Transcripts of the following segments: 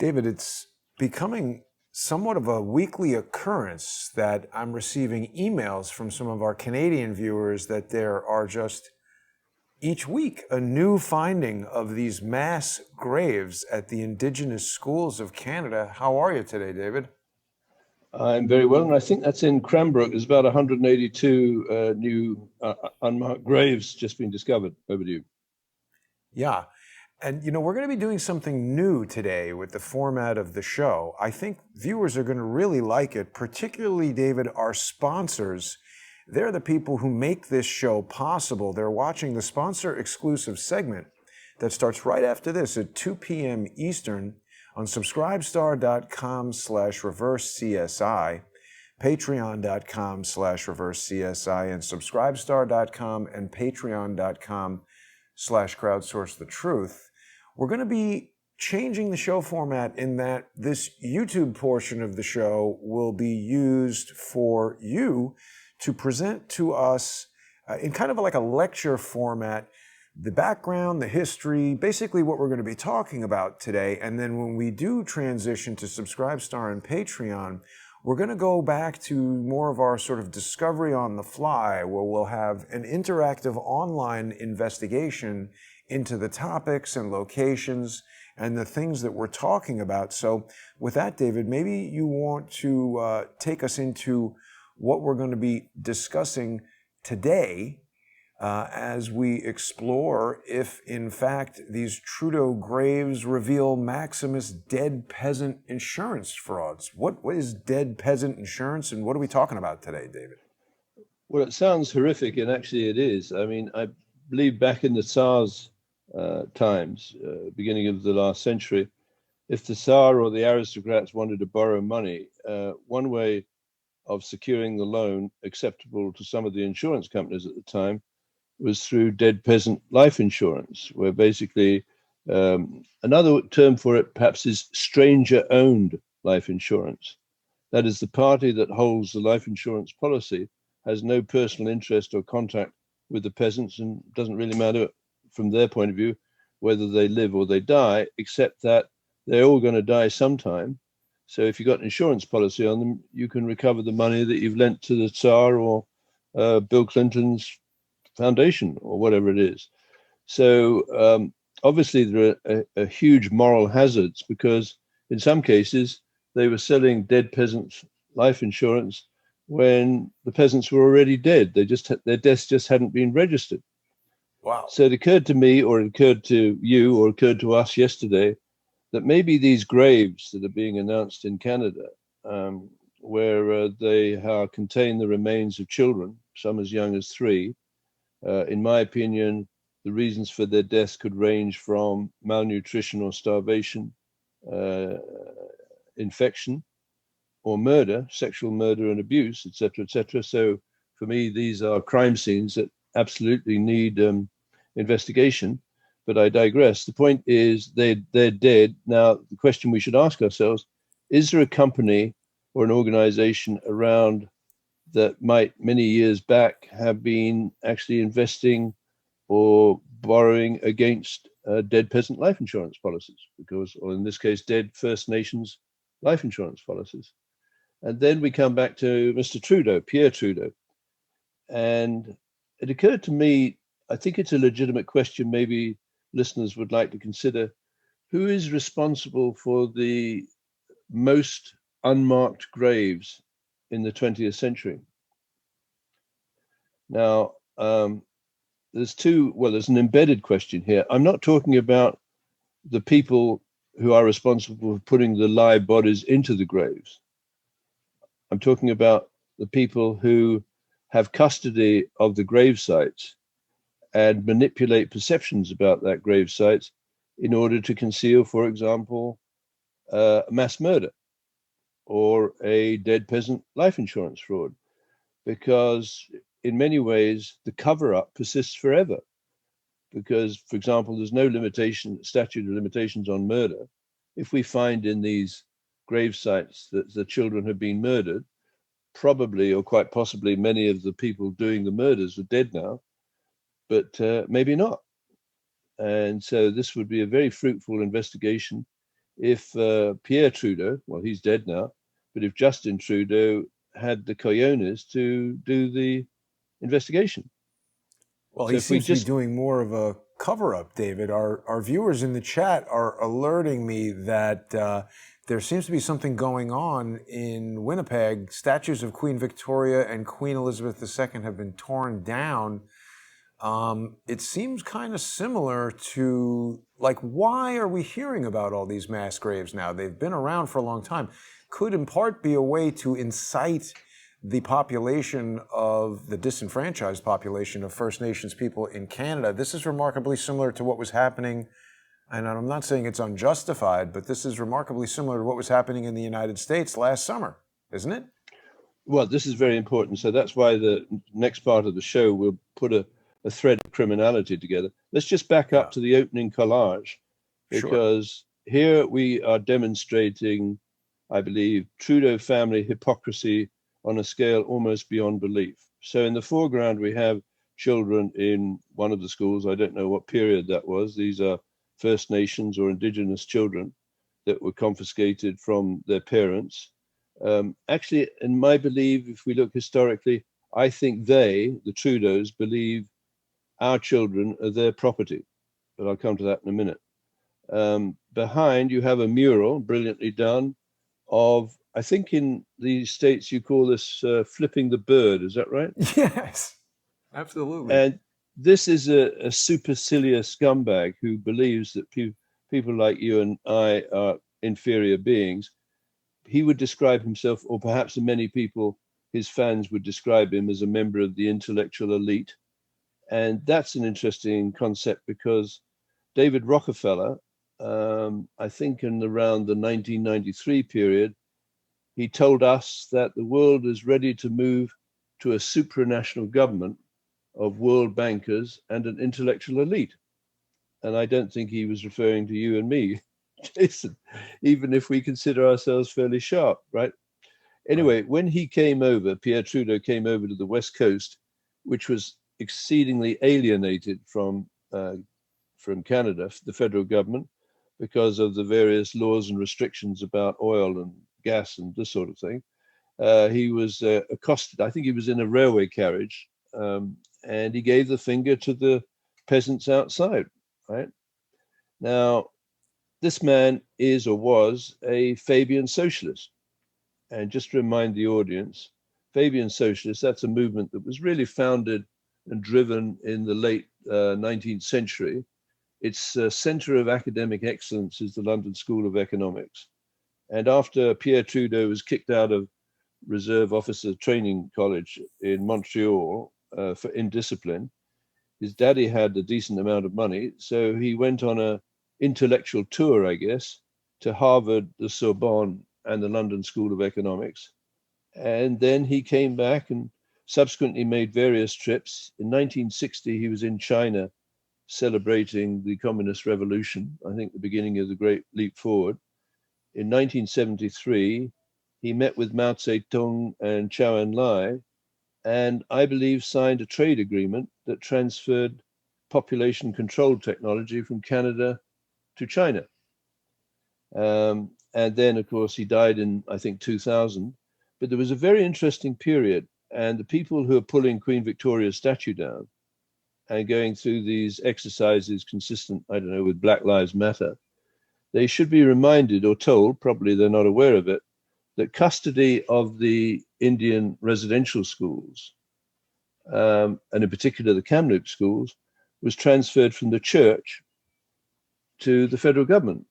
David, it's becoming somewhat of a weekly occurrence that I'm receiving emails from some of our Canadian viewers that there are just each week a new finding of these mass graves at the Indigenous schools of Canada. How are you today, David? I'm very well, and I think that's in Cranbrook. There's about 182 new unmarked graves just been discovered. Over to you. Yeah. And, we're going to be doing something new today with the format of the show. I think viewers are going to really like it, particularly, David, our sponsors. They're the people who make this show possible. They're watching the sponsor exclusive segment that starts right after this at 2 p.m. Eastern on subscribestar.com/reverse-CSI, patreon.com/reverse-CSI, and subscribestar.com and patreon.com/crowdsource the truth. We're going to be changing the show format in that this YouTube portion of the show will be used for you to present to us in kind of like a lecture format, the background, the history, basically what we're going to be talking about today. And then when we do transition to Subscribestar and Patreon, we're going to go back to more of our sort of discovery on the fly, where we'll have an interactive online investigation into the topics and locations and the things that we're talking about. So with that, David, maybe you want to take us into what we're going to be discussing today as we explore if, in fact, these Trudeau graves reveal Maximus dead peasant insurance frauds. What is dead peasant insurance, and what are we talking about today, David? Well, it sounds horrific, and actually it is. I mean, I believe back in the Tsar's times, beginning of the last century, if the Tsar or the aristocrats wanted to borrow money, one way of securing the loan acceptable to some of the insurance companies at the time was through dead peasant life insurance, where basically another term for it perhaps is stranger-owned life insurance. That is, the party that holds the life insurance policy has no personal interest or contact with the peasants, and doesn't really matter from their point of view whether they live or they die, except that they're all going to die sometime. So if you've got an insurance policy on them, you can recover the money that you've lent to the Tsar or Bill Clinton's foundation or whatever it is. So obviously there are huge moral hazards, because in some cases they were selling dead peasants life insurance when the peasants were already dead. Their deaths just hadn't been registered. Wow. So it occurred to me, or it occurred to you, or it occurred to us yesterday, that maybe these graves that are being announced in Canada, where they contain the remains of children, some as young as 3, in my opinion, the reasons for their deaths could range from malnutrition or starvation, infection, or murder, sexual murder and abuse, etc., etc. So for me, these are crime scenes that absolutely need investigation. But I digress. The point is they're dead. Now, the question we should ask ourselves, is there a company or an organization around that might many years back have been actually investing or borrowing against dead peasant life insurance policies, because, or in this case, dead First Nations life insurance policies? And then we come back to Mr. Trudeau, Pierre Trudeau. And it occurred to me, I think it's a legitimate question maybe listeners would like to consider: who is responsible for the most unmarked graves in the 20th century? Now, there's an embedded question here. I'm not talking about the people who are responsible for putting the live bodies into the graves. I'm talking about the people who have custody of the grave sites and manipulate perceptions about that grave sites in order to conceal, for example, mass murder or a dead peasant life insurance fraud. Because in many ways, the cover-up persists forever. Because, for example, there's no statute of limitations on murder. If we find in these grave sites that the children have been murdered, probably or quite possibly many of the people doing the murders are dead now, but maybe not. And so this would be a very fruitful investigation if Pierre Trudeau, well, he's dead now, but if Justin Trudeau had the cojones to do the investigation. Well, So he if we seems to be just, doing more of a cover-up, David. Our viewers in the chat are alerting me that there seems to be something going on in Winnipeg. Statues of Queen Victoria and Queen Elizabeth II have been torn down. It seems kind of similar to, like, why are we hearing about all these mass graves now? They've been around for a long time. Could in part be a way to incite the population of the disenfranchised population of First Nations people in Canada. This is remarkably similar to what was happening, and I'm not saying it's unjustified, but this is remarkably similar to what was happening in the United States last summer, isn't it? well, this is very important. So that's why the next part of the show will put a thread of criminality together. Let's just back Yeah, up to the opening collage, sure. because here we are demonstrating, I believe, Trudeau family hypocrisy on a scale almost beyond belief. So in the foreground, we have children in one of the schools. I don't know what period that was. These are First Nations or Indigenous children that were confiscated from their parents. Actually, in my belief, if we look historically, I think they, the Trudeaus, believe our children are their property. But I'll come to that in a minute. Behind, you have a mural, brilliantly done, of, I think in the States you call this flipping the bird, is that right? Yes, absolutely. And this is a supercilious scumbag who believes that people like you and I are inferior beings. He would describe himself, or perhaps many people, his fans would describe him as a member of the intellectual elite. And that's an interesting concept because David Rockefeller, I think in around the 1993 period, he told us that the world is ready to move to a supranational government of world bankers and an intellectual elite. And I don't think he was referring to you and me, Jason, even if we consider ourselves fairly sharp, right? Right. Anyway, when he came over, Pierre Trudeau came over to the West Coast, which was exceedingly alienated from Canada, the federal government, because of the various laws and restrictions about oil and gas and this sort of thing. He was accosted. I think he was in a railway carriage, and he gave the finger to the peasants outside. Right now, this man is or was a Fabian socialist. And just to remind the audience, Fabian socialist, that's a movement that was really founded and driven in the late 19th century. Its center of academic excellence is the London School of Economics. And after Pierre Trudeau was kicked out of Reserve Officer Training College in Montreal for indiscipline, his daddy had a decent amount of money, so he went on a intellectual tour, I guess, to Harvard, the Sorbonne, and the London School of Economics. And then he came back and subsequently made various trips. In 1960, he was in China celebrating the Communist Revolution, I think the beginning of the Great Leap Forward. In 1973, he met with Mao Zedong and Zhou Enlai, and I believe signed a trade agreement that transferred population control technology from Canada to China. And then, of course, he died in, I think, 2000. But there was a very interesting period, and the people who are pulling Queen Victoria's statue down and going through these exercises consistent, I don't know, with Black Lives Matter, they should be reminded or told, probably they're not aware of it, that custody of the Indian residential schools, and in particular the Kamloops schools, was transferred from the church to the federal government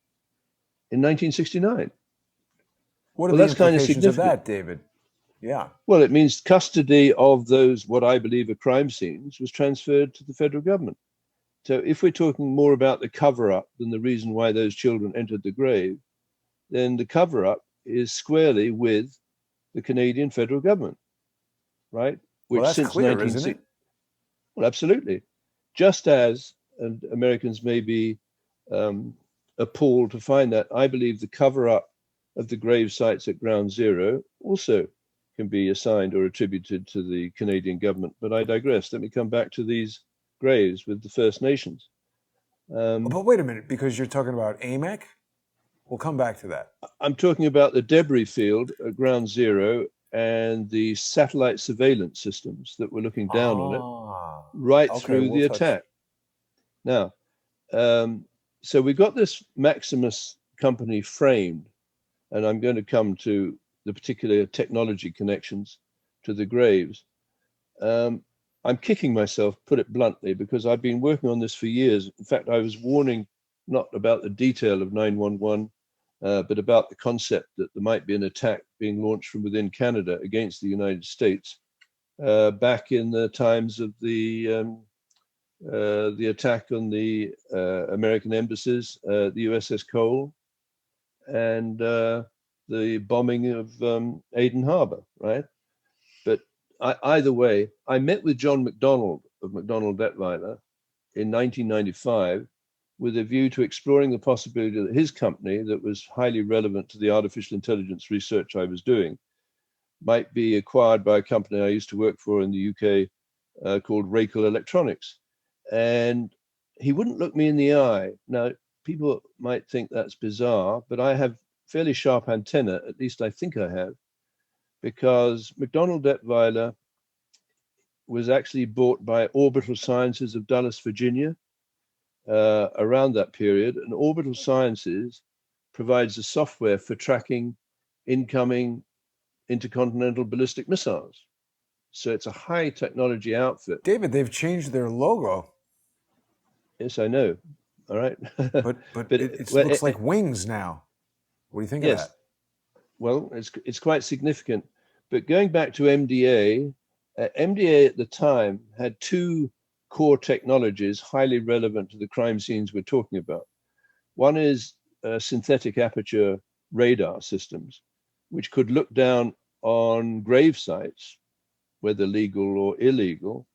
in 1969. What are Well, the that's kind of implications of significant. that, David? Yeah. Well, it means custody of those, what I believe are crime scenes, was transferred to the federal government. So if we're talking more about the cover up than the reason why those children entered the grave, then the cover up is squarely with the Canadian federal government, right? Well, Which that's since clear, isn't it? 1960, well, absolutely. Just as, and Americans may be appalled to find that, I believe the cover up of the grave sites at Ground Zero also can be assigned or attributed to the Canadian government. But I digress. Let me come back to these graves with the First Nations. But wait a minute, because you're talking about AMEC? We'll come back to that. I'm talking about the debris field at ground zero and the satellite surveillance systems that were looking down on it right through the attack. Now, so we got this Maximus company framed, and I'm going to come to the particular technology connections to the graves. I'm kicking myself, put it bluntly, because I've been working on this for years. In fact, I was warning not about the detail of 911, but about the concept that there might be an attack being launched from within Canada against the United States back in the times of the attack on the American embassies, the USS Cole, and the bombing of Aden Harbor, right? But either way, I met with John McDonald of McDonald Detweiler in 1995 with a view to exploring the possibility that his company, that was highly relevant to the artificial intelligence research I was doing, might be acquired by a company I used to work for in the UK called Rakel Electronics. And he wouldn't look me in the eye. Now, people might think that's bizarre, but I have fairly sharp antenna, at least I think I have, because McDonald Detweiler was actually bought by Orbital Sciences of Dulles, Virginia, around that period. And Orbital Sciences provides the software for tracking incoming intercontinental ballistic missiles. So it's a high technology outfit. David, they've changed their logo. Yes, I know. All right. but it looks like wings now. What do you think of that? Well, it's quite significant. But going back to MDA, MDA at the time had two core technologies highly relevant to the crime scenes we're talking about. One is synthetic aperture radar systems, which could look down on grave sites, whether legal or illegal,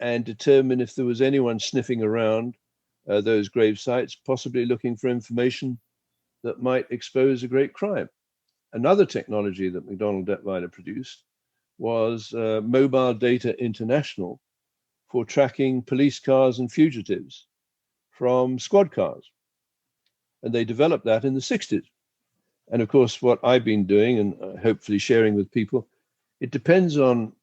and determine if there was anyone sniffing around those grave sites, possibly looking for information that might expose a great crime. Another technology that McDonald Detweiler produced was Mobile Data International for tracking police cars and fugitives from squad cars. And they developed that in the 60s. And of course, what I've been doing and hopefully sharing with people, it depends on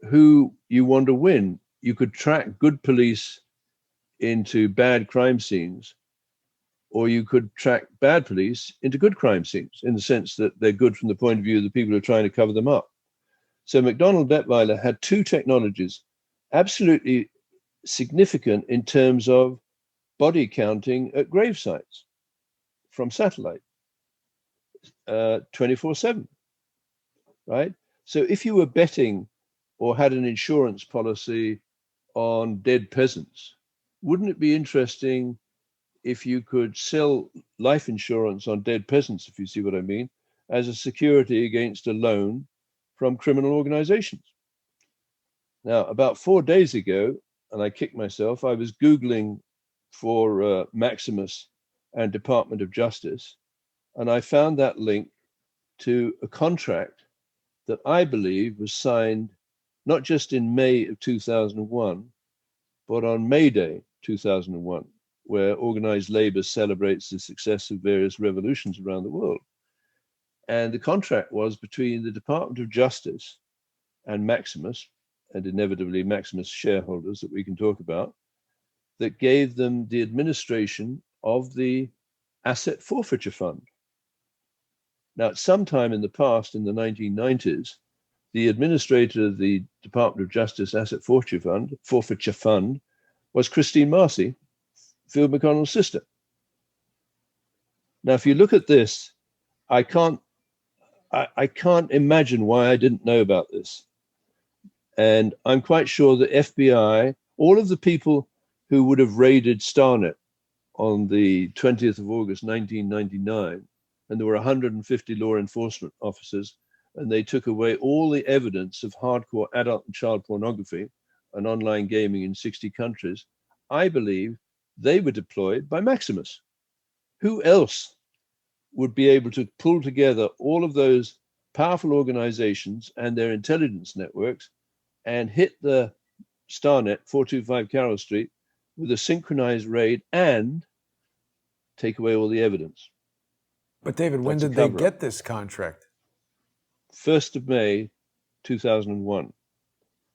who you want to win. You could track good police into bad crime scenes, or you could track bad police into good crime scenes in the sense that they're good from the point of view of the people who are trying to cover them up. So McDonald Detweiler had two technologies absolutely significant in terms of body counting at grave sites from satellite 24/7, right? So if you were betting or had an insurance policy on dead peasants, wouldn't it be interesting if you could sell life insurance on dead peasants, if you see what I mean, as a security against a loan from criminal organizations? Now, about 4 days ago, and I kicked myself, I was Googling for Maximus and Department of Justice, and I found that link to a contract that I believe was signed not just in May of 2001, but on May Day 2001, where organized labor celebrates the success of various revolutions around the world. And the contract was between the Department of Justice and Maximus, and inevitably Maximus shareholders that we can talk about, that gave them the administration of the asset forfeiture fund. Now, at some time in the past, in the 1990s, the administrator of the Department of Justice Asset Forfeiture Fund was Christine Marcy, Phil McConnell's sister. Now, if you look at this, I can't imagine why I didn't know about this. And I'm quite sure the FBI, all of the people who would have raided Starnet on the 20th of August, 1999, and there were 150 law enforcement officers, and they took away all the evidence of hardcore adult and child pornography and online gaming in 60 countries, I believe they were deployed by Maximus. Who else would be able to pull together all of those powerful organizations and their intelligence networks and hit the Starnet 425 Carroll Street with a synchronized raid and take away all the evidence? But David, when That's a did they cover-up. get this contract? 1st of May, 2001.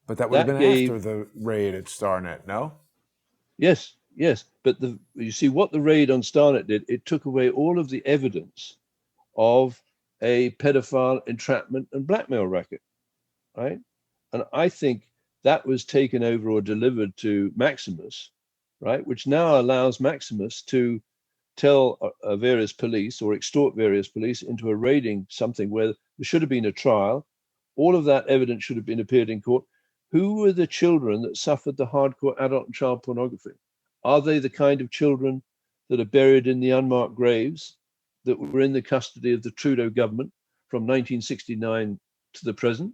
But that would have That been gave, after the raid at Starnet, no? yes, yes. But you see what the raid on Starnet did, it took away all of the evidence of a pedophile entrapment and blackmail racket, right? And I think that was taken over or delivered to Maximus, right? Which now allows Maximus to tell various police or extort various police into a raiding something where there should have been a trial. All of that evidence should have been appeared in court. Who were the children that suffered the hardcore adult and child pornography? Are they the kind of children that are buried in the unmarked graves that were in the custody of the Trudeau government from 1969 to the present?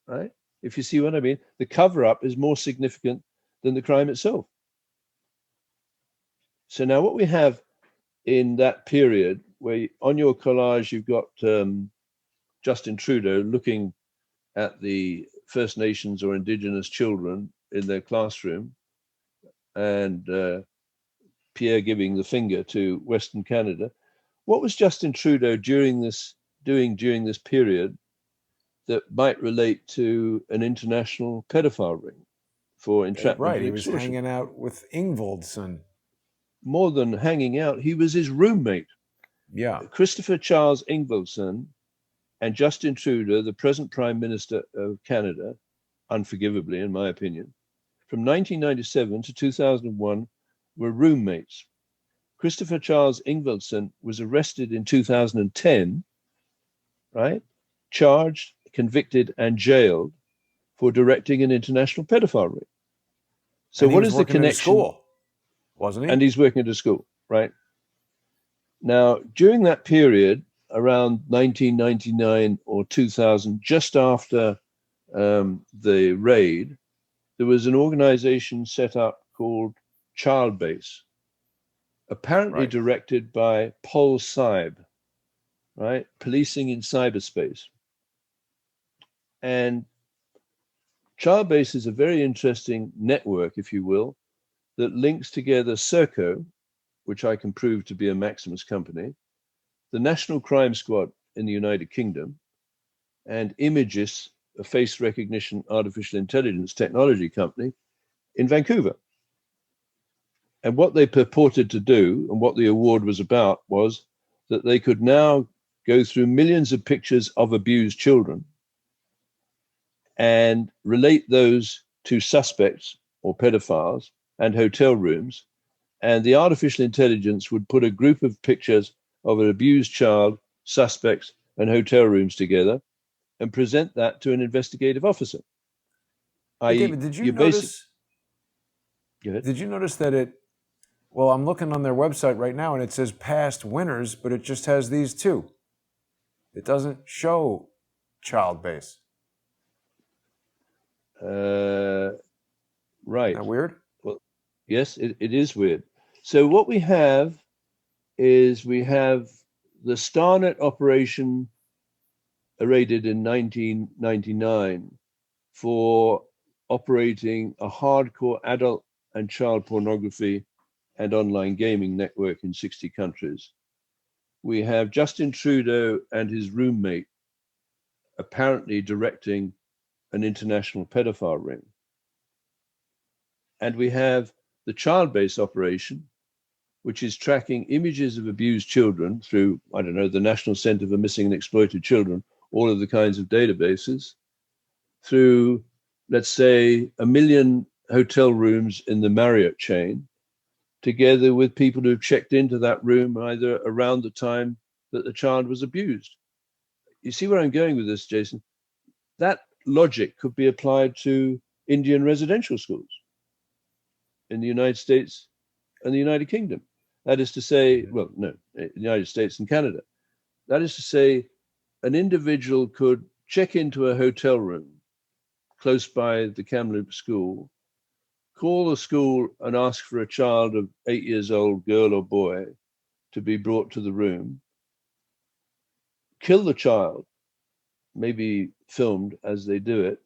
Right? If you see what I mean, the cover-up is more significant than the crime itself. So now what we have in that period, where on your collage you've got Justin Trudeau looking at the First Nations or Indigenous children in their classroom, and Pierre giving the finger to Western Canada. What was Justin Trudeau doing during this period that might relate to an international pedophile ring for entrapment Right, and he was extortion? hanging out with Ingvaldson. More than hanging out, he was his roommate. Yeah. Christopher Charles Ingvaldson and Justin Trudeau, the present Prime Minister of Canada, unforgivably, in my opinion, from 1997 to 2001, were roommates. Christopher Charles Ingvaldson was arrested in 2010, right? Charged, convicted, and jailed for directing an international pedophile ring. So, And he what was is the working at a connection? school, wasn't he? And he's working at a school, right? Now, during that period, around 1999 or 2000, just after the raid, there was an organization set up called Childbase, apparently Right. directed by Pol Saib, right? Policing in cyberspace. And Childbase is a very interesting network, if you will, that links together Serco, which I can prove to be a Maximus company, the National Crime Squad in the United Kingdom, and Imagis, a face recognition artificial intelligence technology company in Vancouver. And what they purported to do, and what the award was about, was that they could now go through millions of pictures of abused children and relate those to suspects or pedophiles and hotel rooms. And the artificial intelligence would put a group of pictures of an abused child, suspects, and hotel rooms together and present that to an investigative officer. Hey, I.e., David, did you you basic. notice? Go ahead. Did you notice that it? Well, I'm looking on their website right now, and it says past winners, but it just has these two. It doesn't show Childbase. Right. Isn't that weird? Well, yes, it is weird. So what we have is we have the Starnet operation raided in 1999 for operating a hardcore adult and child pornography and online gaming network in 60 countries. We have Justin Trudeau and his roommate apparently directing an international pedophile ring. And we have the child-based operation, which is tracking images of abused children through, I don't know, the National Center for Missing and Exploited Children, all of the kinds of databases, through, let's say, 1 million hotel rooms in the Marriott chain, together with people who have checked into that room either around the time that the child was abused. You see where I'm going with this, Jason? That logic could be applied to Indian residential schools in the United States and the United Kingdom. That is to say, well, no, the United States and Canada. That is to say, an individual could check into a hotel room close by the Kamloops school, call the school and ask for a child of 8 years old, girl or boy, to be brought to the room, kill the child, maybe filmed as they do it,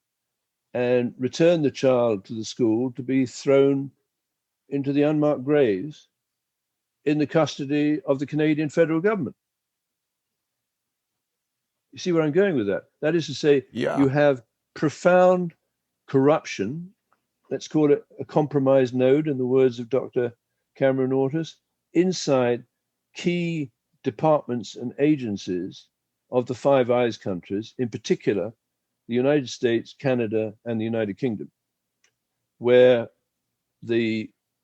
and return the child to the school to be thrown into the unmarked graves in the custody of the Canadian federal government. You see where I'm going with that? That is to say, you have profound corruption. Let's call it a compromise node, in the words of Dr. Cameron Ortis, inside key departments and agencies of the Five Eyes countries, in particular, the United States, Canada, and the United Kingdom, where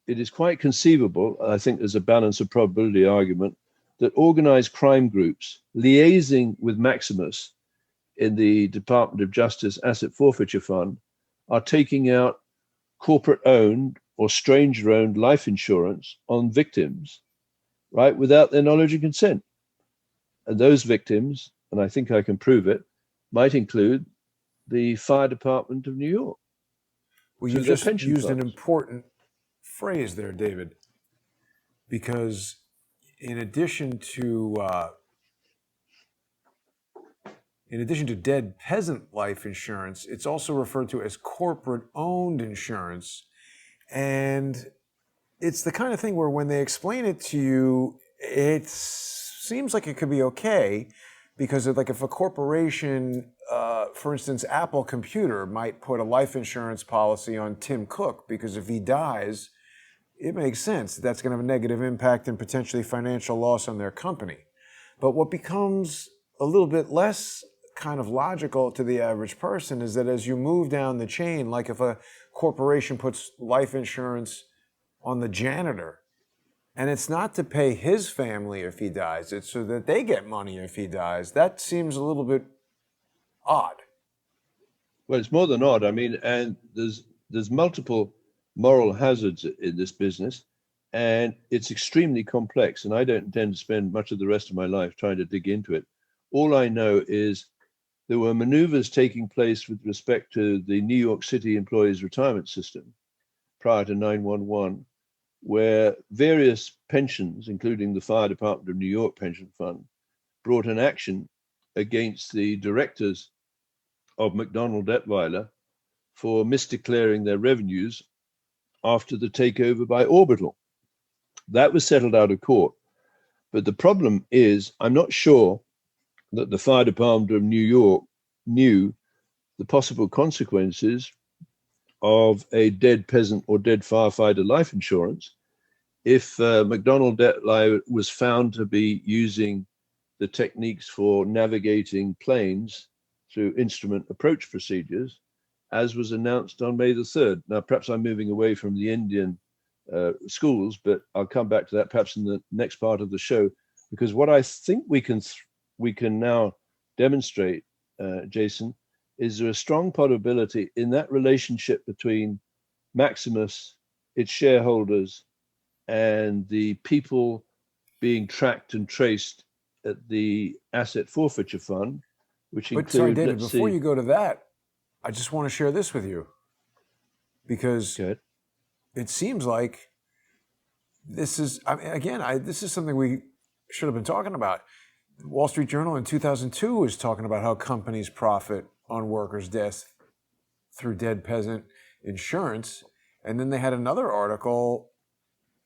it is quite conceivable, I think there's a balance of probability argument, that organized crime groups liaising with Maximus in the Department of Justice Asset Forfeiture Fund are taking out corporate-owned or stranger-owned life insurance on victims, right, without their knowledge and consent. And those victims, and I think I can prove it, might include the Fire Department of New York. Well, you just used an important phrase there, David, because in addition to dead peasant life insurance, it's also referred to as corporate-owned insurance. And it's the kind of thing where when they explain it to you, it seems like it could be okay, because like if a corporation, for instance, Apple Computer might put a life insurance policy on Tim Cook, because if he dies, it makes sense. That's going to have a negative impact and potentially financial loss on their company. But what becomes a little bit less kind of logical to the average person is that as you move down the chain, like if a corporation puts life insurance on the janitor, and it's not to pay his family if he dies, it's so that they get money if he dies, that seems a little bit odd. Well, it's more than odd. I mean, and there's multiple moral hazards in this business, and it's extremely complex, and I don't intend to spend much of the rest of my life trying to dig into it. All I know is there were maneuvers taking place with respect to the New York City employees' retirement system prior to 9/11, where various pensions, including the Fire Department of New York Pension Fund, brought an action against the directors of McDonnell Detweiler for misdeclaring their revenues after the takeover by Orbital. That was settled out of court. But the problem is, I'm not sure that the Fire Department of New York knew the possible consequences of a dead peasant or dead firefighter life insurance if McDonnell Detweiler was found to be using the techniques for navigating planes through instrument approach procedures, as was announced on May the 3rd. Now, perhaps I'm moving away from the Indian schools, but I'll come back to that perhaps in the next part of the show, because what I think we can now demonstrate, Jason, is there a strong probability in that relationship between Maximus, its shareholders, and the people being tracked and traced at the Asset Forfeiture Fund, which include... But sorry, David, before you go to that, I just want to share this with you, because it seems like this is, this is something we should have been talking about. The Wall Street Journal in 2002 was talking about how companies profit on workers' deaths through dead peasant insurance. And then they had another article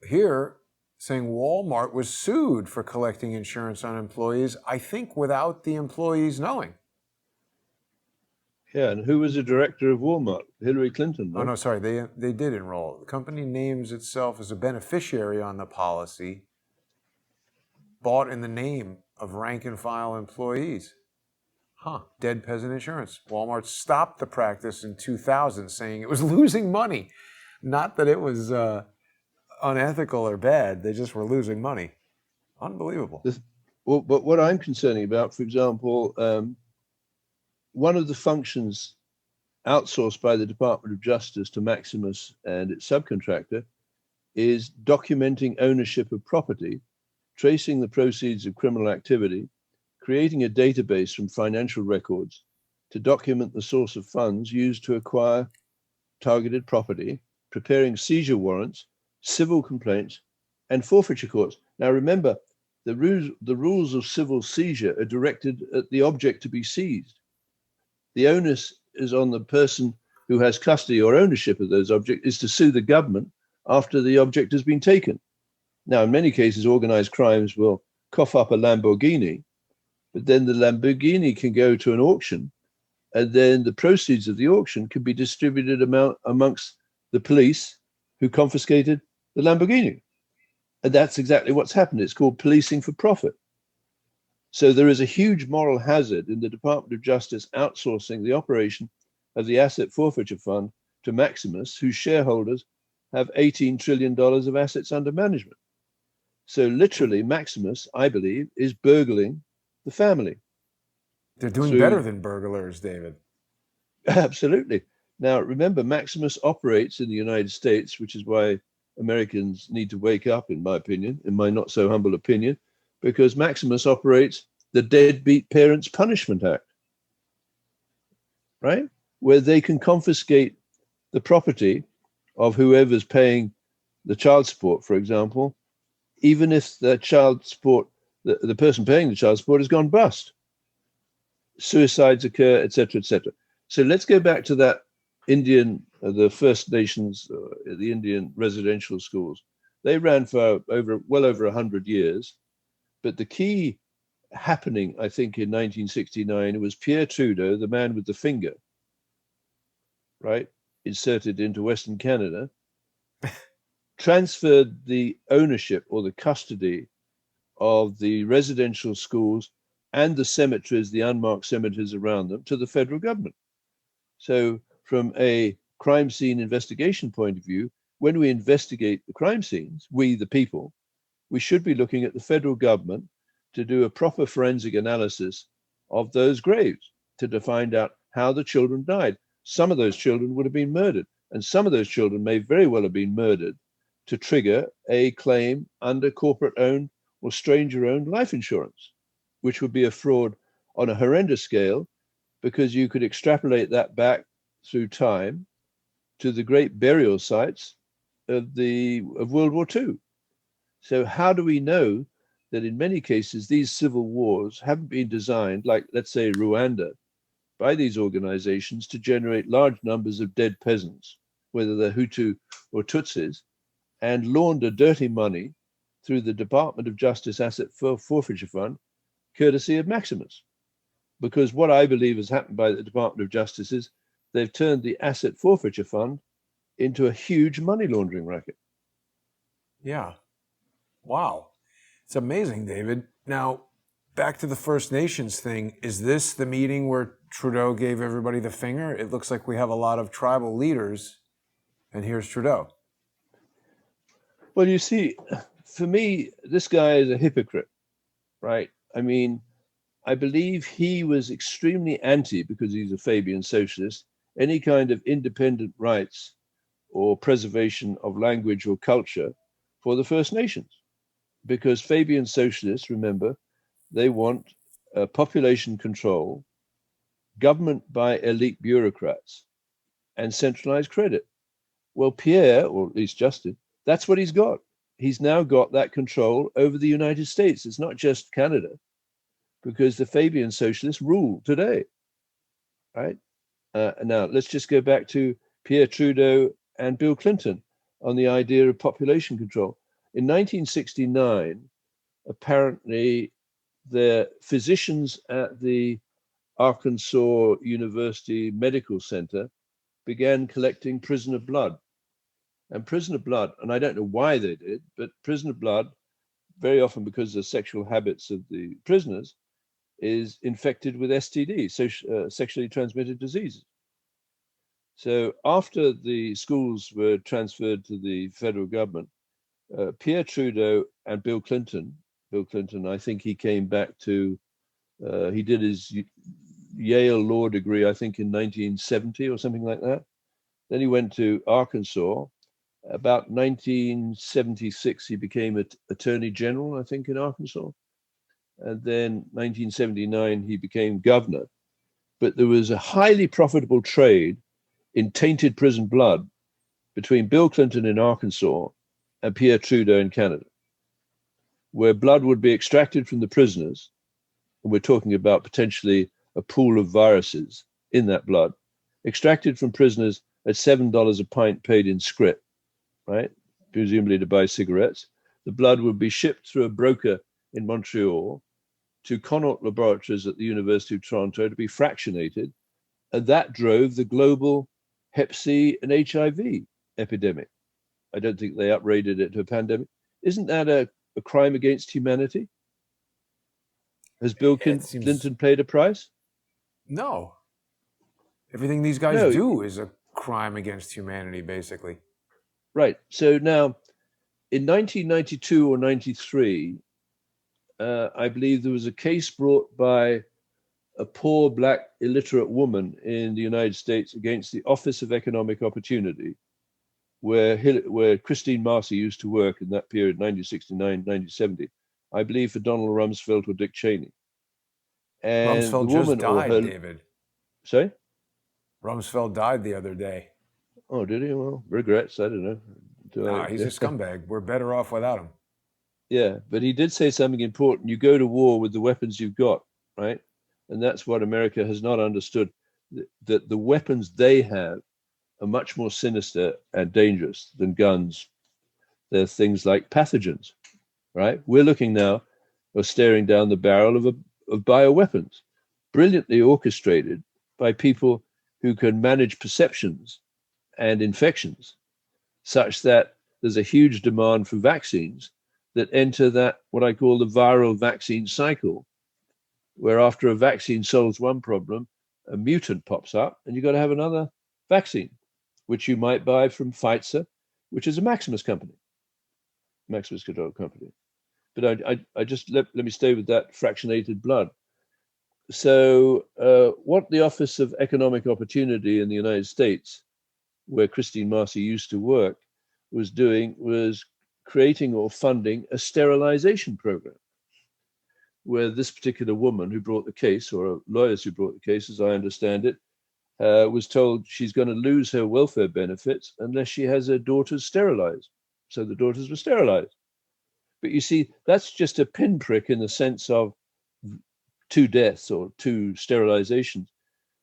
here saying Walmart was sued for collecting insurance on employees, I think without the employees knowing. Yeah, and who was the director of Walmart? Hillary Clinton, right? Oh, no, sorry, they did enroll. The company names itself as a beneficiary on the policy, bought in the name of rank and file employees. Dead peasant insurance. Walmart stopped the practice in 2000, saying it was losing money. Not that it was unethical or bad, they just were losing money. Unbelievable. But what I'm concerning about, for example, one of the functions outsourced by the Department of Justice to Maximus and its subcontractor is documenting ownership of property, tracing the proceeds of criminal activity, creating a database from financial records to document the source of funds used to acquire targeted property, preparing seizure warrants, civil complaints, and forfeiture courts. Now remember, the rules of civil seizure are directed at the object to be seized. The onus is on the person who has custody or ownership of those objects is to sue the government after the object has been taken. Now, in many cases, organized crimes will cough up a Lamborghini, but then the Lamborghini can go to an auction, and then the proceeds of the auction can be distributed amongst the police who confiscated the Lamborghini. And that's exactly what's happened. It's called policing for profit. So there is a huge moral hazard in the Department of Justice outsourcing the operation of the Asset Forfeiture Fund to Maximus, whose shareholders have $18 trillion of assets under management. So literally, Maximus, I believe, is burgling the family. They're doing better than burglars, David. Absolutely. Now, remember, Maximus operates in the United States, which is why Americans need to wake up, in my opinion, in my not so humble opinion, because Maximus operates the Deadbeat Parents Punishment Act, right? Where they can confiscate the property of whoever's paying the child support, for example, even if the child support, the person paying the child support has gone bust. Suicides occur, etc., etc. So let's go back to that Indian, the First Nations, the Indian residential schools. They ran for well over 100 years. But the key happening, I think, in 1969 was Pierre Trudeau, the man with the finger, right, inserted into Western Canada, transferred the ownership or the custody of the residential schools and the cemeteries, the unmarked cemeteries around them, to the federal government. So from a crime scene investigation point of view, when we investigate the crime scenes, we, the people, we should be looking at the federal government to do a proper forensic analysis of those graves to find out how the children died. Some of those children would have been murdered, and some of those children may very well have been murdered to trigger a claim under corporate-owned or stranger-owned life insurance, which would be a fraud on a horrendous scale, because you could extrapolate that back through time to the great burial sites of World War II. So how do we know that in many cases these civil wars haven't been designed, like let's say Rwanda, by these organizations to generate large numbers of dead peasants, whether they're Hutu or Tutsis, and launder dirty money through the Department of Justice Asset Forfeiture Fund, courtesy of Maximus? Because what I believe has happened by the Department of Justice is they've turned the Asset Forfeiture Fund into a huge money laundering racket. Yeah. Wow. It's amazing, David. Now, back to the First Nations thing. Is this the meeting where Trudeau gave everybody the finger? It looks like we have a lot of tribal leaders, and here's Trudeau. Well, you see, for me, this guy is a hypocrite, right? I mean, I believe he was extremely anti, because he's a Fabian socialist, any kind of independent rights or preservation of language or culture for the First Nations. Because Fabian socialists, remember, they want population control, government by elite bureaucrats, and centralized credit. Well, Pierre, or at least Justin, that's what he's got. He's now got that control over the United States. It's not just Canada, because the Fabian socialists rule today, right? Now, let's just go back to Pierre Trudeau and Bill Clinton on the idea of population control. In 1969, apparently, the physicians at the Arkansas University Medical Center began collecting prisoner blood. And prisoner blood, and I don't know why they did, but prisoner blood, very often because of the sexual habits of the prisoners, is infected with STDs, so sexually transmitted diseases. So after the schools were transferred to the federal government, Pierre Trudeau and Bill Clinton, I think he came back to, he did his Yale law degree, I think in 1970 or something like that. Then he went to Arkansas. About 1976, he became Attorney General, I think, in Arkansas. And then 1979, he became governor. But there was a highly profitable trade in tainted prison blood between Bill Clinton in Arkansas and Pierre Trudeau in Canada, where blood would be extracted from the prisoners, and we're talking about potentially a pool of viruses in that blood, extracted from prisoners at $7 a pint paid in scrip, right? Presumably to buy cigarettes. the blood would be shipped through a broker in Montreal to Connaught Laboratories at the University of Toronto to be fractionated. And that drove the global Hep C and HIV epidemic. I don't think they uprated it to a pandemic. Isn't that a crime against humanity? Has Bill Clinton paid a price? No. Everything these guys do is a crime against humanity, basically. Right. So now, in 1992 or 93, I believe there was a case brought by a poor black illiterate woman in the United States against the Office of Economic Opportunity, where Christine Marcy used to work in that period, 1969, 1970, I believe for Donald Rumsfeld or Dick Cheney. And Rumsfeld the woman just died, or her, David. Sorry? Rumsfeld died the other day. Oh, did he? Well, regrets. I don't know. He's a scumbag. We're better off without him. Yeah, but he did say something important. You go to war with the weapons you've got, right? And that's what America has not understood, that the weapons they have are much more sinister and dangerous than guns. They're things like pathogens, right? We're looking now, or staring down the barrel of bioweapons, brilliantly orchestrated by people who can manage perceptions and infections, such that there's a huge demand for vaccines that enter that, what I call the viral vaccine cycle, where after a vaccine solves one problem, a mutant pops up and you've got to have another vaccine, which you might buy from Pfizer, which is a Maximus company, Maximus control company. But I just let me stay with that fractionated blood. So what the Office of Economic Opportunity in the United States, where Christine Marcy used to work, was doing was creating or funding a sterilization program, where this particular woman who brought the case, or lawyers who brought the case, as I understand it, was told she's going to lose her welfare benefits unless she has her daughters sterilized. So the daughters were sterilized. But you see, that's just a pinprick in the sense of 2 deaths or 2 sterilizations.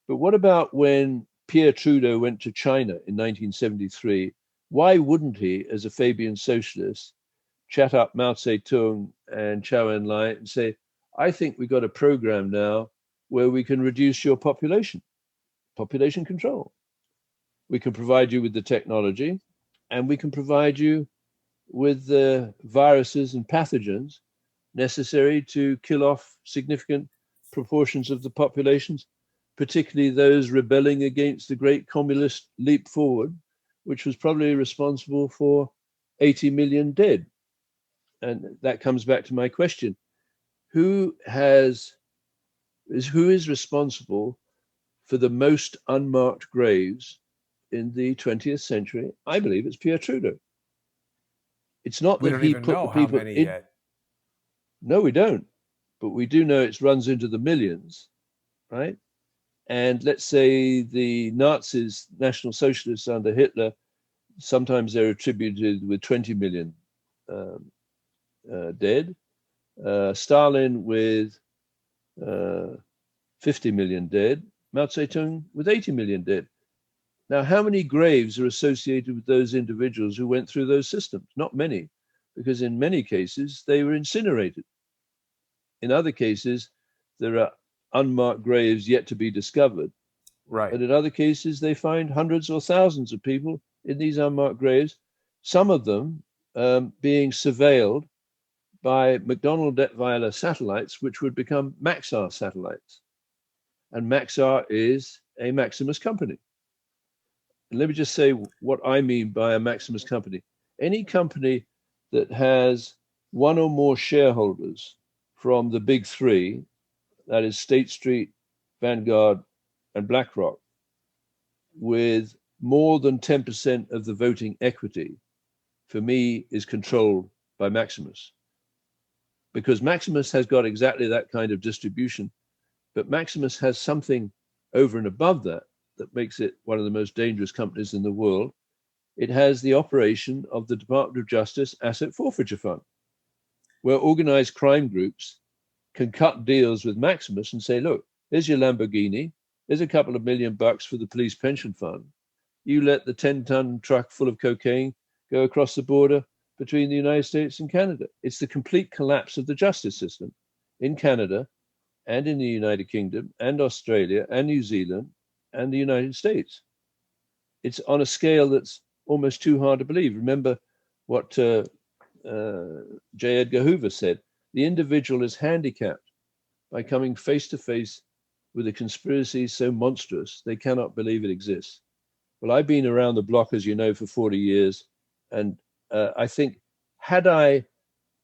But what about when Pierre Trudeau went to China in 1973? Why wouldn't he, as a Fabian socialist, chat up Mao Zedong and Zhou Enlai and say, I think we've got a program now where we can reduce your population control. We can provide you with the technology, and we can provide you with the viruses and pathogens necessary to kill off significant proportions of the populations, particularly those rebelling against the great communist leap forward, which was probably responsible for 80 million dead. And that comes back to my question. Who is responsible for the most unmarked graves in the 20th century? I believe it's Pierre Trudeau. It's not that he put the people in. Yet. No, we don't. But we do know it runs into the millions, right? And let's say the Nazis, National Socialists under Hitler, sometimes they're attributed with 20 million dead. Stalin with 50 million dead. Mao Zedong with 80 million dead. Now, how many graves are associated with those individuals who went through those systems? Not many, because in many cases, they were incinerated. In other cases, there are unmarked graves yet to be discovered. Right. But in other cases, they find hundreds or thousands of people in these unmarked graves, some of them being surveilled by McDonnell Detweiler satellites, which would become Maxar satellites. And Maxar is a Maximus company. And let me just say what I mean by a Maximus company. Any company that has one or more shareholders from the big 3, that is State Street, Vanguard, and BlackRock, with more than 10% of the voting equity, for me, is controlled by Maximus. Because Maximus has got exactly that kind of distribution, but Maximus has something over and above that that makes it one of the most dangerous companies in the world. It has the operation of the Department of Justice Asset Forfeiture Fund, where organized crime groups can cut deals with Maximus and say, look, here's your Lamborghini, here's a couple of $1 million for the police pension fund. You let the 10-ton truck full of cocaine go across the border, between the United States and Canada. It's the complete collapse of the justice system in Canada and in the United Kingdom and Australia and New Zealand and the United States. It's on a scale that's almost too hard to believe. Remember what J. Edgar Hoover said: the individual is handicapped by coming face to face with a conspiracy so monstrous they cannot believe it exists. Well, I've been around the block, as you know, for 40 years. And I think, had I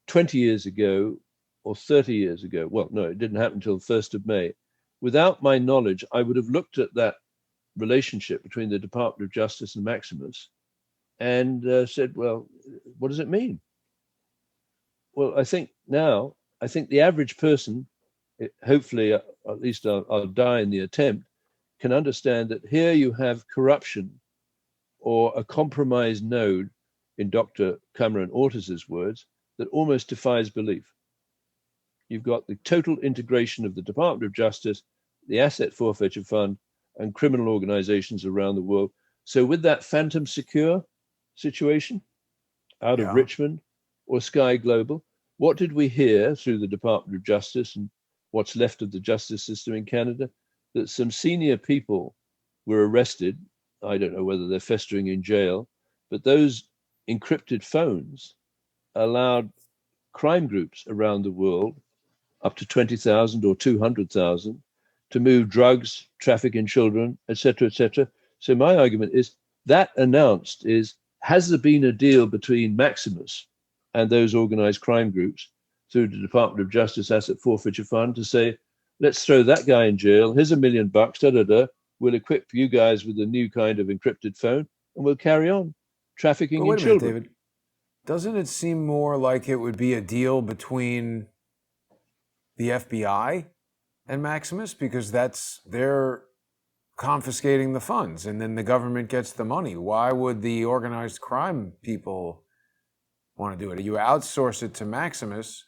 20 years ago or 30 years ago, well, no, it didn't happen until the 1st of May. Without my knowledge, I would have looked at that relationship between the Department of Justice and Maximus and said, well, what does it mean? Well, I think the average person, hopefully, at least I'll die in the attempt, can understand that here you have corruption or a compromised node, in Dr. Cameron Ortis's words, that almost defies belief. You've got the total integration of the Department of Justice, the Asset Forfeiture Fund, and criminal organizations around the world. So with that phantom secure situation out of Richmond or Sky Global, what did we hear through the Department of Justice and what's left of the justice system in Canada? That some senior people were arrested. I don't know whether they're festering in jail, but those encrypted phones allowed crime groups around the world, up to 20,000 or 200,000, to move drugs, traffic in children, etc., etc. So my argument is that announced is, has there been a deal between Maximus and those organized crime groups through the Department of Justice Asset Forfeiture Fund to say, let's throw that guy in jail, here's $1 million, we'll equip you guys with a new kind of encrypted phone, and we'll carry on trafficking in children. Minute, David. Doesn't it seem more like it would be a deal between the FBI and Maximus, because they're confiscating the funds and then the government gets the money? Why would the organized crime people want to do it? You outsource it to Maximus.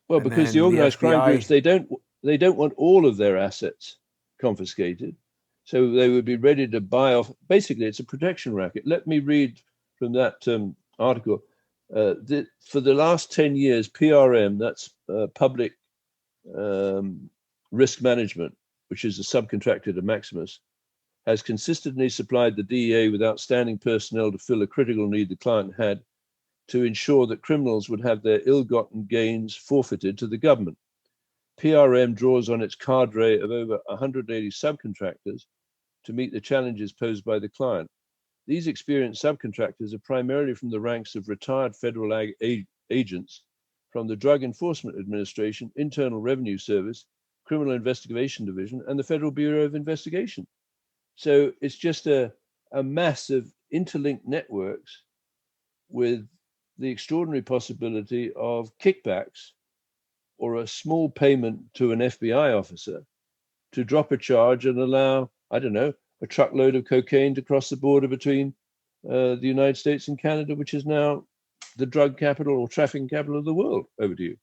Well, because the organized crime groups, they don't want all of their assets confiscated. So they would be ready to buy off. Basically, it's a protection racket. Let me read from that article. For the last 10 years, PRM, that's Public Risk Management, which is a subcontractor to Maximus, has consistently supplied the DEA with outstanding personnel to fill a critical need the client had to ensure that criminals would have their ill-gotten gains forfeited to the government. PRM draws on its cadre of over 180 subcontractors to meet the challenges posed by the client. These experienced subcontractors are primarily from the ranks of retired federal agents from the Drug Enforcement Administration, Internal Revenue Service, Criminal Investigation Division, and the Federal Bureau of Investigation. So it's just a mass of interlinked networks with the extraordinary possibility of kickbacks or a small payment to an FBI officer to drop a charge and allow, I don't know, a truckload of cocaine to cross the border between the United States and Canada, which is now the drug capital or trafficking capital of the world. Over to you.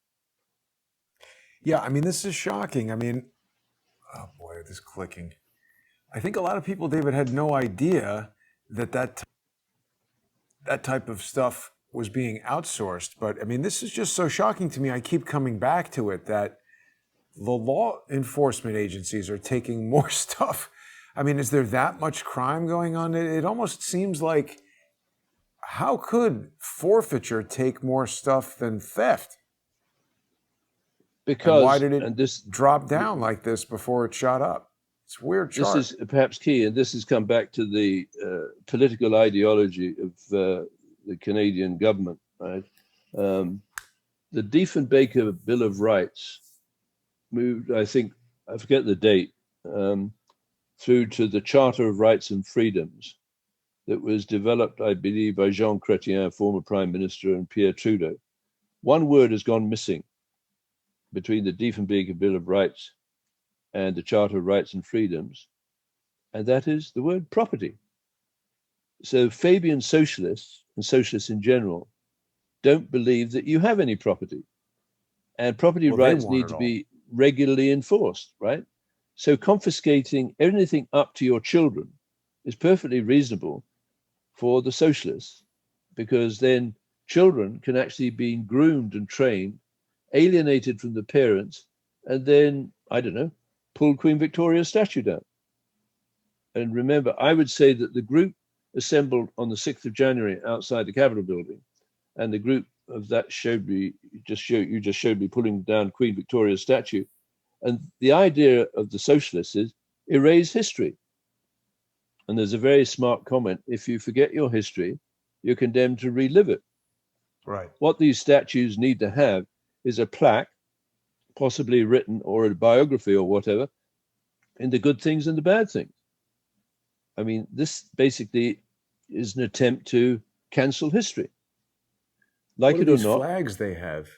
Yeah, I mean, this is shocking. I mean, oh boy, this clicking. I think a lot of people, David, had no idea that type of stuff was being outsourced. But I mean, this is just so shocking to me. I keep coming back to it, that the law enforcement agencies are taking more stuff. I mean, is there that much crime going on? It almost seems like, how could forfeiture take more stuff than theft? Because and why did it drop down like this before it shot up? It's a weird chart. This is perhaps key, and this has come back to the political ideology of the Canadian government. Right? The Diefenbaker Bill of Rights moved, I think, I forget the date, through to the Charter of Rights and Freedoms that was developed, I believe, by Jean Chrétien, former Prime Minister, and Pierre Trudeau. One word has gone missing between the Diefenbaker Bill of Rights and the Charter of Rights and Freedoms, and that is the word property. So Fabian socialists, and socialists in general, don't believe that you have any property. And property rights need to be regularly enforced, right? So confiscating anything up to your children is perfectly reasonable for the socialists. because then children can actually be groomed and trained, alienated from the parents, and then, I don't know, pull Queen Victoria's statue down. And remember, I would say that the group assembled on the 6th of January outside the Capitol building, and the group of that showed me, you just showed me pulling down Queen Victoria's statue. And the idea of the socialists is erase history. And there's a very smart comment: if you forget your history, you're condemned to relive it. Right. What these statues need to have is a plaque, possibly written, or a biography or whatever, in the good things and the bad things. I mean, this basically is an attempt to cancel history. Like what it are or these not. flags they have?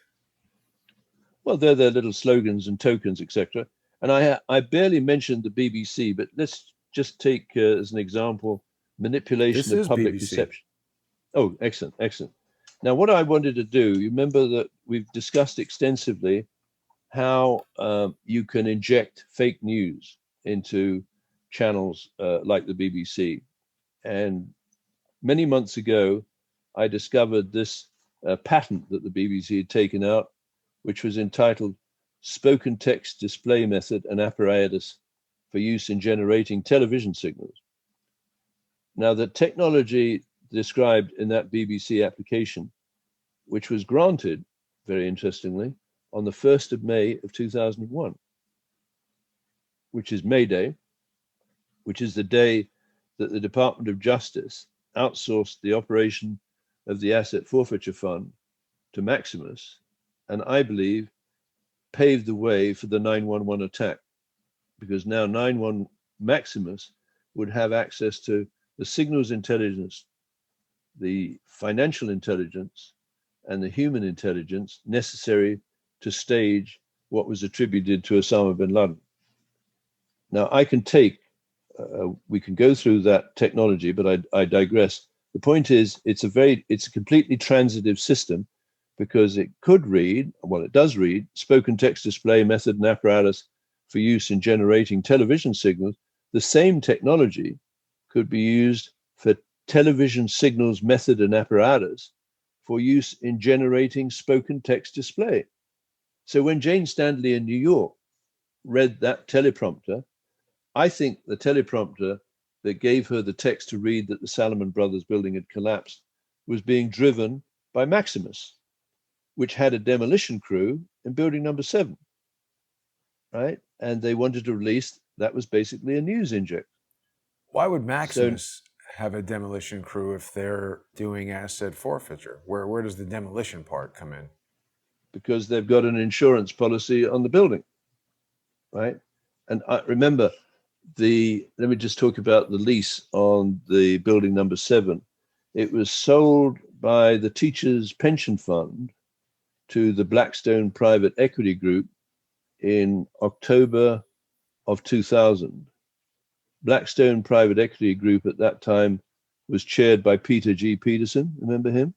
Well, they're their little slogans and tokens, etc. And I barely mentioned the BBC, but let's just take as an example manipulation This of is public BBC. perception. Oh, excellent, excellent. Now, what I wanted to do, you remember that we've discussed extensively how you can inject fake news into channels like the BBC. And many months ago, I discovered this patent that the BBC had taken out, which was entitled Spoken Text Display Method and Apparatus for Use in Generating Television Signals. Now, the technology described in that BBC application, which was granted, very interestingly, on the 1st of May of 2001, which is May Day, which is the day that the Department of Justice outsourced the operation of the Asset Forfeiture Fund to Maximus, and I believe paved the way for the 911 attack, because now 911 Maximus would have access to the signals intelligence, the financial intelligence, and the human intelligence necessary to stage what was attributed to Osama bin Laden. Now, I can take, we can go through that technology, but I digress. The point is, it's a completely transitive system, because it could read, well, it does read, spoken text display method and apparatus for use in generating television signals. The same technology could be used for television signals method and apparatus for use in generating spoken text display. So when Jane Stanley in New York read that teleprompter, I think the teleprompter that gave her the text to read that the Salomon Brothers building had collapsed was being driven by Maximus, which had a demolition crew in building number 7, right? And they wanted to release, that was basically a news inject. Why would Maximus have a demolition crew if they're doing asset forfeiture? Where does the demolition part come in? Because they've got an insurance policy on the building, right? And I remember let me just talk about the lease on the building number 7. It was sold by the Teachers Pension Fund to the Blackstone Private Equity Group in October of 2000. Blackstone Private Equity Group at that time was chaired by Peter G. Peterson. Remember him?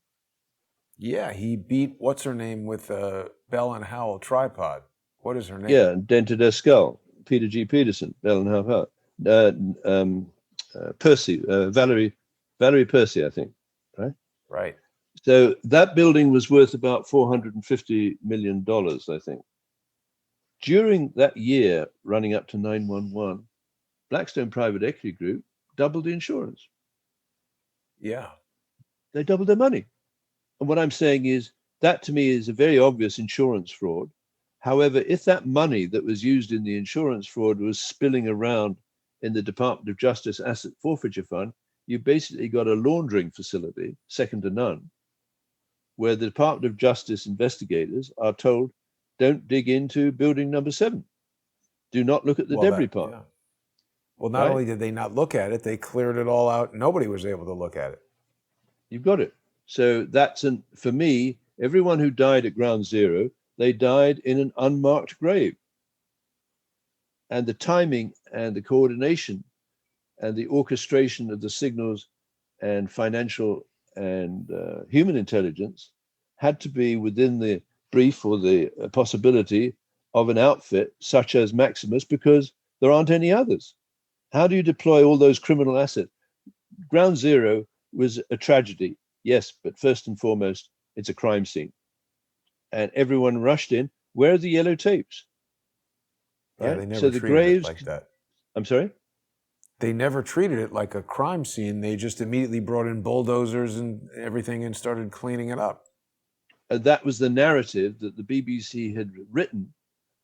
Yeah, he beat what's her name with a Bell and Howell tripod. What is her name? Yeah, and dented her skull. Peter G. Peterson, Bell and Howell. Percy, Valerie Percy, I think. Right. Right. So that building was worth about $450 million, I think. During that year, running up to 911, Blackstone Private Equity Group doubled the insurance. Yeah. They doubled their money. And what I'm saying is, that to me is a very obvious insurance fraud. However, if that money that was used in the insurance fraud was spilling around in the Department of Justice Asset Forfeiture Fund, you basically got a laundering facility, second to none, where the Department of Justice investigators are told, don't dig into building number 7. Do not look at the debris pile. Yeah. Well, not only did they not look at it, they cleared it all out. Nobody was able to look at it. You've got it. So that's, for me, everyone who died at Ground Zero, they died in an unmarked grave. And the timing and the coordination and the orchestration of the signals and financial and human intelligence had to be within the brief or the possibility of an outfit such as Maximus, because there aren't any others. How do you deploy all those criminal assets? Ground Zero was a tragedy. Yes, but first and foremost, it's a crime scene. And everyone rushed in. Where are the yellow tapes? Yeah, Right? they So never the treated it graves, like that. I'm sorry? They never treated it like a crime scene. They just immediately brought in bulldozers and everything and started cleaning it up. That was the narrative that the BBC had written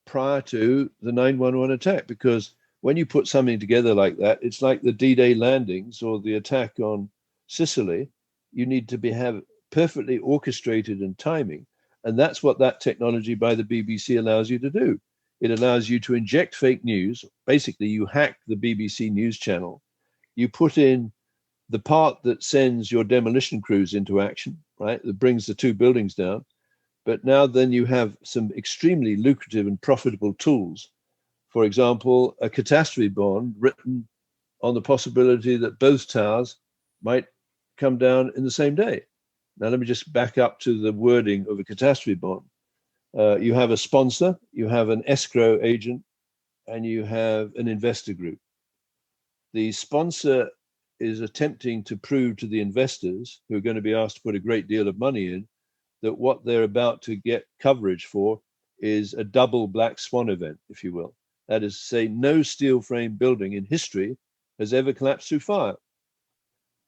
prior to the 9/11 attack, because when you put something together like that, it's like the D-Day landings or the attack on Sicily. You need to have perfectly orchestrated and timing. And that's what that technology by the BBC allows you to do. It allows you to inject fake news. Basically, you hack the BBC news channel. You put in the part that sends your demolition crews into action, right? That brings the two buildings down. But now then you have some extremely lucrative and profitable tools. For example, a catastrophe bond written on the possibility that both towers might come down in the same day. Now, let me just back up to the wording of a catastrophe bond. You have a sponsor, you have an escrow agent, and you have an investor group. The sponsor is attempting to prove to the investors, who are going to be asked to put a great deal of money in, that what they're about to get coverage for is a double black swan event, if you will. That is to say, no steel frame building in history has ever collapsed through fire.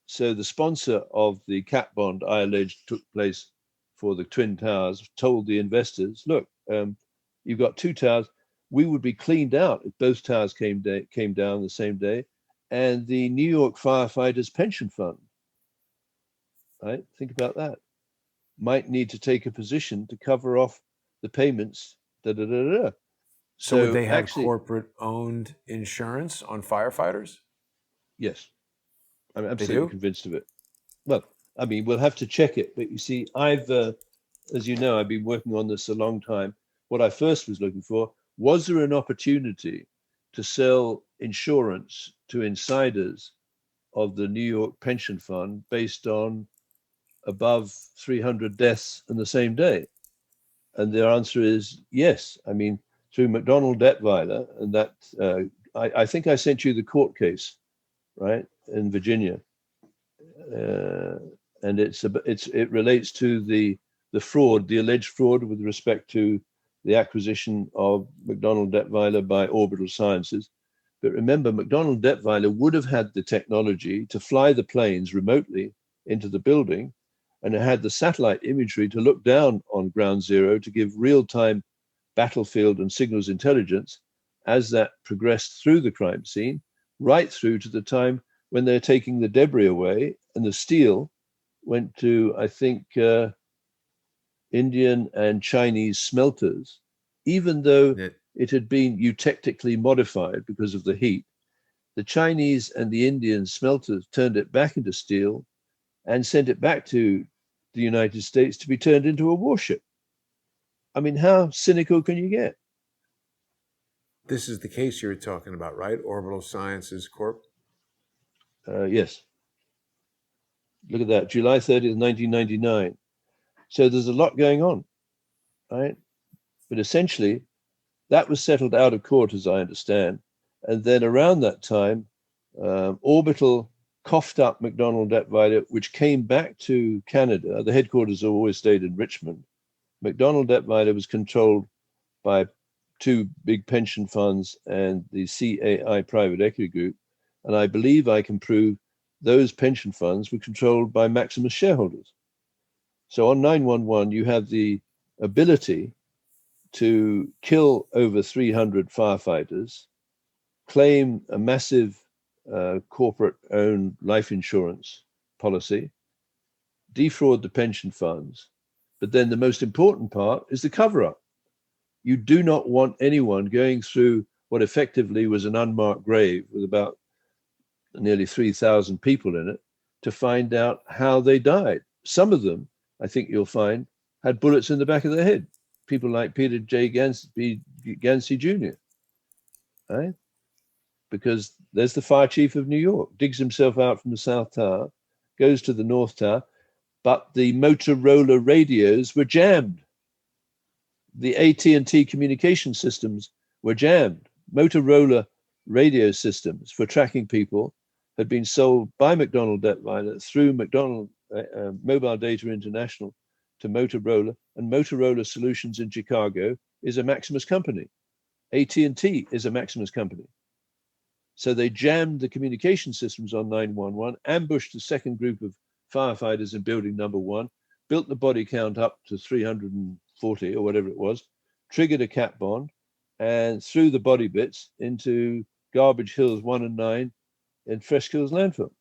So the sponsor of the cat bond I allege took place for the Twin Towers told the investors, look, you've got two towers. We would be cleaned out if both towers came down the same day. And the New York firefighters pension fund, right? Think about that. Might need to take a position to cover off the payments. So would So they have actually, corporate-owned insurance on firefighters? yes, I'm They absolutely do? convinced of it. Well, I mean, we'll have to check it. But you see, as you know, I've been working on this a long time. What I first was looking for, was there an opportunity to sell insurance to insiders of the New York pension fund based on above 300 deaths in the same day? And their answer is yes. I mean, through McDonald Detweiler, and that I think I sent you the court case, right, in Virginia, and it relates to the fraud, the alleged fraud with respect to the acquisition of McDonald Detweiler by Orbital Sciences. But remember, McDonald Detweiler would have had the technology to fly the planes remotely into the building, and it had the satellite imagery to look down on ground zero to give real-time battlefield and signals intelligence as that progressed through the crime scene, right through to the time when they're taking the debris away, and the steel went to, I think, Indian and Chinese smelters, even though Yeah. it had been eutectically modified because of the heat. The Chinese and the Indian smelters turned it back into steel and sent it back to the United States to be turned into a warship. I mean, how cynical can you get? This is the case you were talking about, right? Orbital Sciences Corp. Yes. Look at that, July 30th, 1999. So there's a lot going on, right? But essentially, that was settled out of court, as I understand. And then around that time, Orbital coughed up McDonald Detweiler, which came back to Canada. The headquarters always stayed in Richmond. McDonald Detweiler was controlled by two big pension funds and the CAI private equity group. And I believe I can prove those pension funds were controlled by Maximus shareholders. So on 911, you have the ability to kill over 300 firefighters, claim a massive corporate-owned life insurance policy, defraud the pension funds. But then the most important part is the cover-up. You do not want anyone going through what effectively was an unmarked grave with about nearly 3,000 people in it to find out how they died. Some of them, I think you'll find, had bullets in the back of their head. People like Peter J. Gansey Jr., right? Because there's the fire chief of New York, digs himself out from the South Tower, goes to the North Tower, but the Motorola radios were jammed. The AT&T communication systems were jammed. Motorola radio systems for tracking people had been sold by McDonald Detweiler through McDonald Mobile Data International to Motorola, and Motorola Solutions in Chicago is a Maximus company. AT&T is a Maximus company. So they jammed the communication systems on 911, ambushed the second group of firefighters in building number 1, built the body count up to 340 or whatever it was, triggered a cat bond, and threw the body bits into Garbage Hills 1 and 9 in Fresh Kills landfill.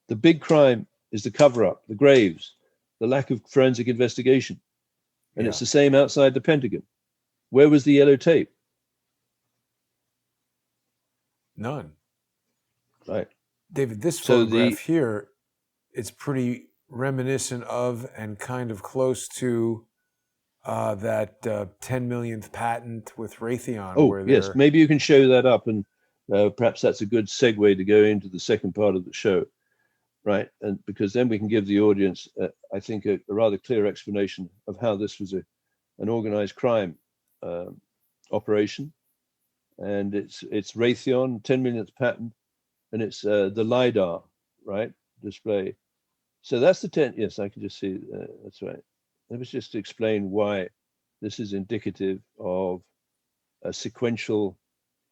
The big crime is the cover-up, the graves, the lack of forensic investigation. And it's the same outside the Pentagon. Where was the yellow tape? None. Right. David, this photograph here, it's pretty reminiscent of and kind of close to that 10 millionth patent with Raytheon. Oh, yes. Maybe you can show that up, and perhaps that's a good segue to go into the second part of the show, right? And because then we can give the audience, I think, a rather clear explanation of how this was an organized crime operation. And it's Raytheon, 10 millionth patent, and it's the LiDAR, right, display. So that's the 10. Yes, I can just see. That's right. Let me just explain why this is indicative of a sequential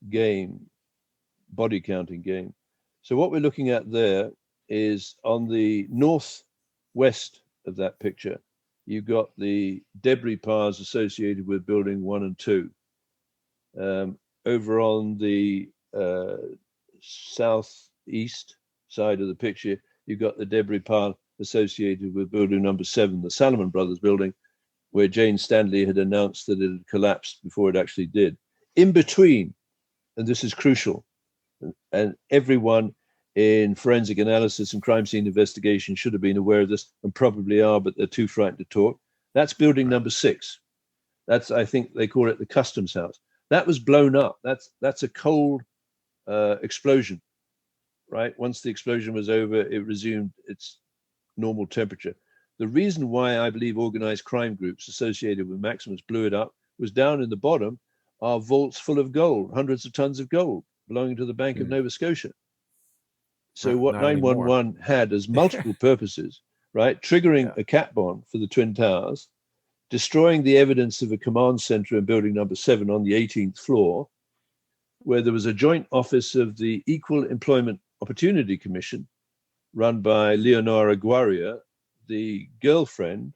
game, body counting game. So what we're looking at there is on the northwest of that picture, you've got the debris piles associated with building 1 and 2. Over on the southeast side of the picture, you've got the debris pile associated with building number 7, the Salomon Brothers building, where Jane Stanley had announced that it had collapsed before it actually did. In between, and this is crucial, and everyone in forensic analysis and crime scene investigation should have been aware of this, and probably are, but they're too frightened to talk. That's building number 6. That's, I think they call it the Customs House. That was blown up. That's a cold explosion, right? Once the explosion was over, it resumed its normal temperature. The reason why I believe organized crime groups associated with Maximus blew it up was down in the bottom are vaults full of gold, hundreds of tons of gold belonging to the Bank of Nova Scotia. So what 911 had as multiple purposes, right? Triggering a cat bond for the Twin Towers, destroying the evidence of a command center in building number 7 on the 18th floor, where there was a joint office of the Equal Employment Opportunity Commission run by Leonora Guaria, the girlfriend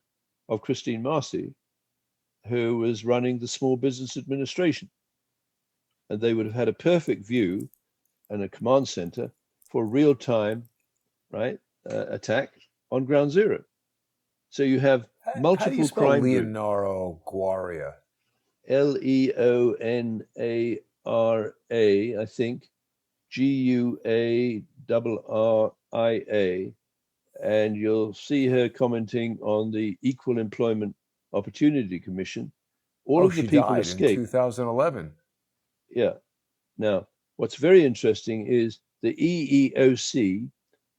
of Christine Marcy, who was running the Small Business Administration. And they would have had a perfect view and a command center for real-time, right, attack on ground zero. So you have multiple how do you spell crime Leonora Guaria? Leonara, I think, Guarria, and you'll see her commenting on the Equal Employment Opportunity Commission. All of the people escaped in 2011. Yeah. Now, what's very interesting is the EEOC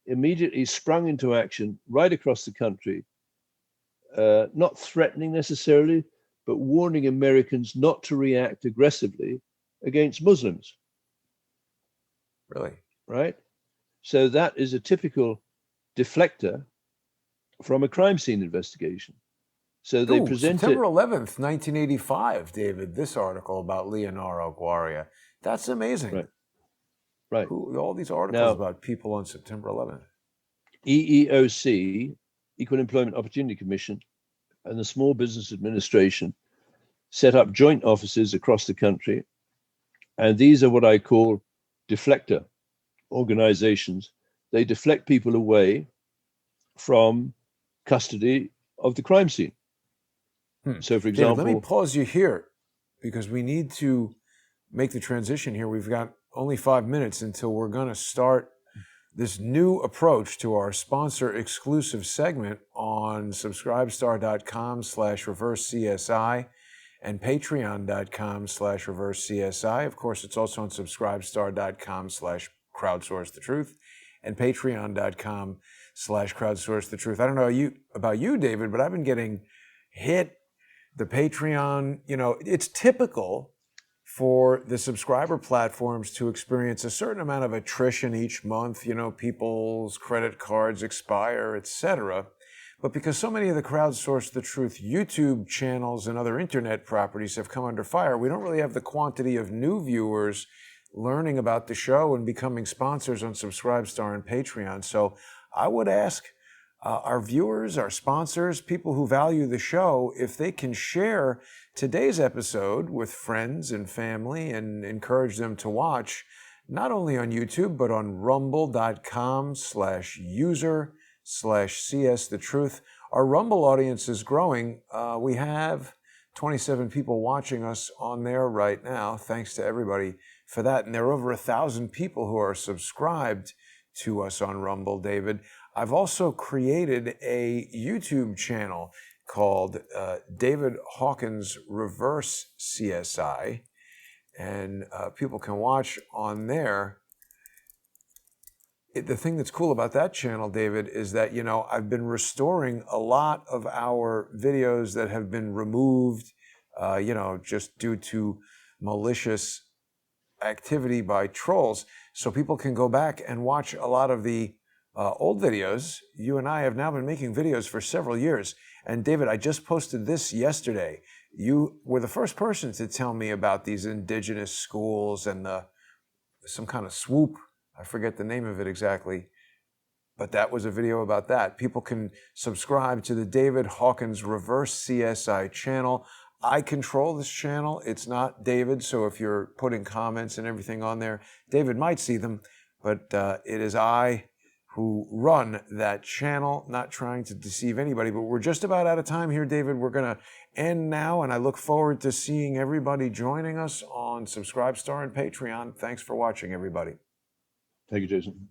immediately sprung into action right across the country, not threatening necessarily, but warning Americans not to react aggressively against Muslims. Really? Right? So that is a typical deflector from a crime scene investigation. So they presented September 11th, 1985, David, this article about Leonora Guaria. That's amazing. Right. All these articles about people on September 11th. EEOC, Equal Employment Opportunity Commission, and the Small Business Administration set up joint offices across the country. And these are what I call deflector organizations. They deflect people away from custody of the crime scene. So, for example, David, let me pause you here because we need to make the transition here. We've got only 5 minutes until we're going to start this new approach to our sponsor exclusive segment on subscribestar.com/reverse-CSI and patreon.com/reverse-CSI. Of course, it's also on subscribestar.com/crowdsource the truth and patreon.com/crowdsource the truth. I don't know about you, David, but I've been getting hit. The Patreon, it's typical for the subscriber platforms to experience a certain amount of attrition each month, people's credit cards expire, etc. But because so many of the Crowdsource the Truth YouTube channels and other internet properties have come under fire, we don't really have the quantity of new viewers learning about the show and becoming sponsors on Subscribestar and Patreon. So I would ask our viewers, our sponsors, people who value the show, if they can share today's episode with friends and family and encourage them to watch, not only on YouTube, but on rumble.com/user/CS the Truth. Our Rumble audience is growing. We have 27 people watching us on there right now. Thanks to everybody for that. And there are over 1,000 people who are subscribed to us on Rumble, David. I've also created a YouTube channel called David Hawkins Reverse CSI, and people can watch on there. The thing that's cool about that channel, David, is that, I've been restoring a lot of our videos that have been removed, just due to malicious activity by trolls. So people can go back and watch a lot of the old videos. You and I have now been making videos for several years. And David, I just posted this yesterday. You were the first person to tell me about these indigenous schools and some kind of swoop. I forget the name of it exactly, but that was a video about that. People can subscribe to the David Hawkins Reverse CSI channel. I control this channel. It's not David, so if you're putting comments and everything on there, David might see them, but it is I who run that channel, not trying to deceive anybody. But we're just about out of time here, David. We're going to end now, and I look forward to seeing everybody joining us on Subscribestar and Patreon. Thanks for watching, everybody. Thank you, Jason.